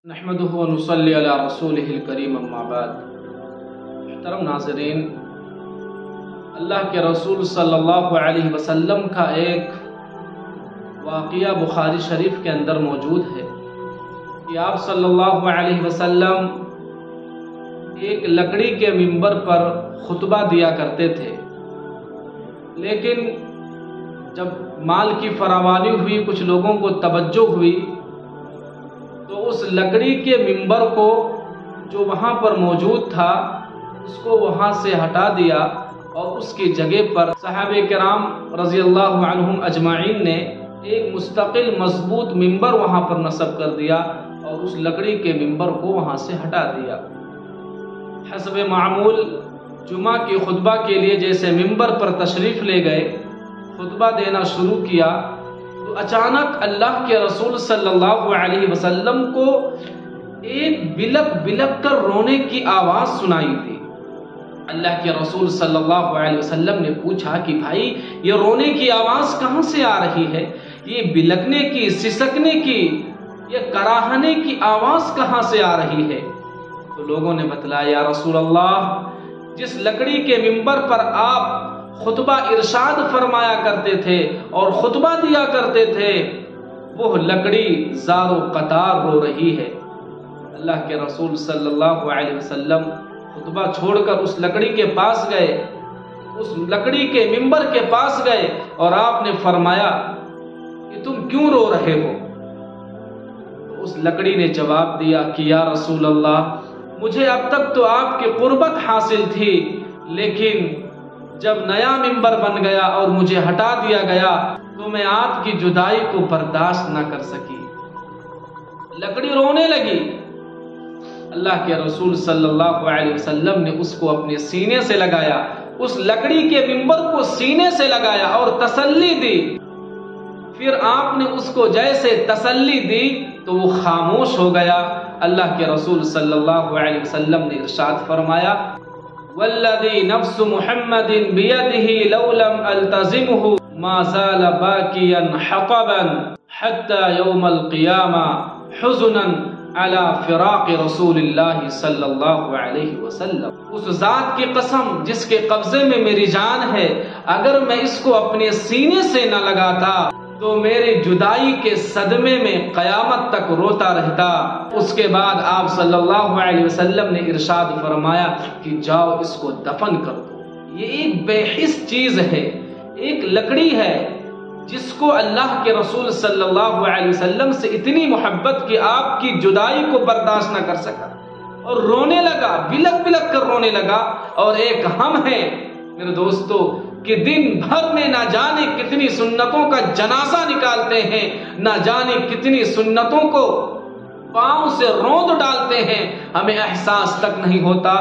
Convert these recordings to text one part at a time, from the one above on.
نحمدہ و نصلی علی رسولہ الکریم اما بعد۔ محترم ناظرین، اللہ کے رسول صلی اللہ علیہ وسلم کا ایک واقعہ بخاری شریف کے اندر موجود ہے کہ آپ صلی اللہ علیہ وسلم ایک لکڑی کے منبر پر خطبہ دیا کرتے تھے، لیکن جب مال کی فراوانی ہوئی، کچھ لوگوں کو توجہ ہوئی تو اس لکڑی کے منبر کو جو وہاں پر موجود تھا اس کو وہاں سے ہٹا دیا اور اس کی جگہ پر صحابہ کرام رضی اللہ عنہم اجمعین نے ایک مستقل مضبوط منبر وہاں پر نصب کر دیا اور اس لکڑی کے منبر کو وہاں سے ہٹا دیا۔ حسب معمول جمعہ کی خطبہ کے لیے جیسے منبر پر تشریف لے گئے، خطبہ دینا شروع کیا تو اچانک اللہ کے رسول صلی اللہ علیہ وسلم کو ایک بلک بلک کر رونے کی آواز سنائی دی۔ اللہ کے رسول صلی اللہ علیہ وسلم نے پوچھا کہ بھائی یہ رونے کی آواز کہاں سے آ رہی ہے؟ یہ بلکنے کی، سسکنے کی، یہ کراہنے کی آواز کہاں سے آ رہی ہے؟ تو لوگوں نے بتلایا، یا رسول اللہ، جس لکڑی کے منبر پر آپ خطبہ ارشاد فرمایا کرتے تھے اور خطبہ دیا کرتے تھے، وہ لکڑی زار و قطار رو رہی ہے۔ اللہ کے رسول صلی اللہ علیہ وسلم خطبہ چھوڑ کر اس لکڑی کے پاس گئے، اس لکڑی کے منبر کے پاس گئے اور آپ نے فرمایا کہ تم کیوں رو رہے ہو؟ تو اس لکڑی نے جواب دیا کہ یا رسول اللہ، مجھے اب تک تو آپ کی قربت حاصل تھی، لیکن جب نیا منبر بن گیا اور مجھے ہٹا دیا گیا تو میں آپ کی جدائی کو برداشت نہ کر سکی۔ لکڑی رونے لگی۔ اللہ کے رسول صلی اللہ علیہ وسلم نے اس کو اپنے سینے سے لگایا، اس لکڑی کے منبر کو سینے سے لگایا اور تسلی دی۔ پھر آپ نے اس کو جیسے تسلی دی تو وہ خاموش ہو گیا۔ اللہ کے رسول صلی اللہ علیہ وسلم نے ارشاد فرمایا، والذی نفس محمد بیدہ لو لم التزمہ ما زال باکیا حطبا حتی یوم القیامہ حزنا علی فراق رسول اللہ صلی اللہ علیہ وسلم۔ اس ذات کی قسم جس کے قبضے میں میری جان ہے، اگر میں اس کو اپنے سینے سے نہ لگاتا تو میری جدائی کے صدمے میں قیامت تک روتا رہتا۔ اس کے بعد آپ صلی اللہ علیہ وسلم نے ارشاد فرمایا کہ جاؤ اس کو دفن کر دو۔ یہ ایک بے حس چیز ہے، ایک لکڑی ہے جس کو اللہ کے رسول صلی اللہ علیہ وسلم سے اتنی محبت کہ آپ کی جدائی کو برداشت نہ کر سکا اور رونے لگا، بلک بلک کر رونے لگا۔ اور ایک ہم ہیں میرے دوستو کہ دن بھر میں نہ جانے کتنی سنتوں کا جنازہ نکالتے ہیں، نہ جانے کتنی سنتوں کو پاؤں سے روند ڈالتے ہیں، ہمیں احساس تک نہیں ہوتا۔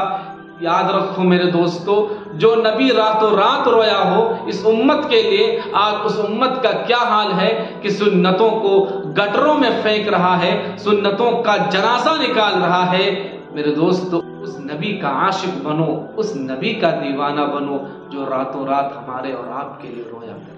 یاد رکھو میرے دوستو، جو نبی راتوں رات رویا ہو اس امت کے لیے، آج اس امت کا کیا حال ہے کہ سنتوں کو گٹروں میں پھینک رہا ہے، سنتوں کا جنازہ نکال رہا ہے۔ میرے دوستو، اس نبی کا عاشق بنو، اس نبی کا دیوانہ بنو جو راتوں رات ہمارے اور آپ کے لیے رویا کرے۔